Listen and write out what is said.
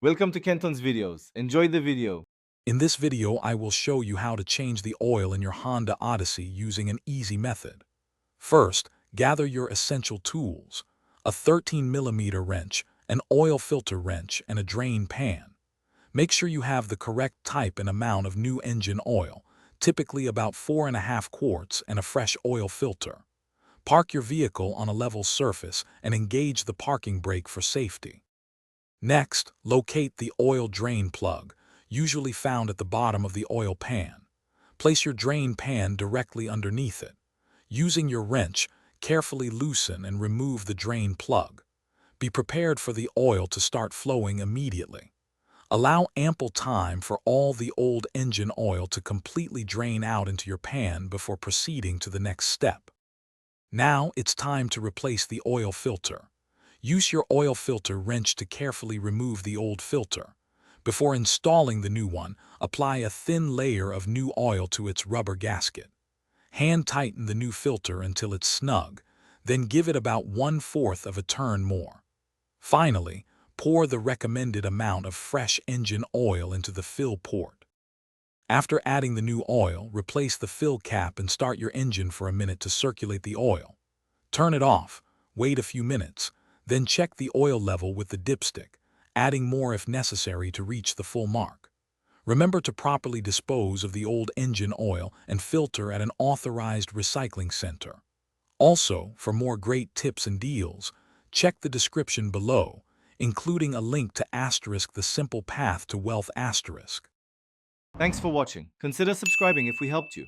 Welcome to Kenton's videos. Enjoy the video. In this video, I will show you how to change the oil in your Honda Odyssey using an easy method. First, gather your essential tools: a 13mm wrench, an oil filter wrench, and a drain pan. Make sure you have the correct type and amount of new engine oil, typically about 4.5 quarts, and a fresh oil filter. Park your vehicle on a level surface and engage the parking brake for safety. Next, locate the oil drain plug, usually found at the bottom of the oil pan. Place your drain pan directly underneath it. Using your wrench, carefully loosen and remove the drain plug. Be prepared for the oil to start flowing immediately. Allow ample time for all the old engine oil to completely drain out into your pan before proceeding to the next step. Now it's time to replace the oil filter. Use your oil filter wrench to carefully remove the old filter. Before installing the new one, apply a thin layer of new oil to its rubber gasket. Hand tighten the new filter until it's snug, then give it about 1/4 of a turn more. Finally, pour the recommended amount of fresh engine oil into the fill port. After adding the new oil, replace the fill cap and start your engine for a minute to circulate the oil. Turn it off, wait a few minutes, then check the oil level with the dipstick, adding more if necessary to reach the full mark. Remember to properly dispose of the old engine oil and filter at an authorized recycling center. Also, for more great tips and deals, check the description below, including a link to the simple path to wealth. Thanks for watching. Consider subscribing if we helped you.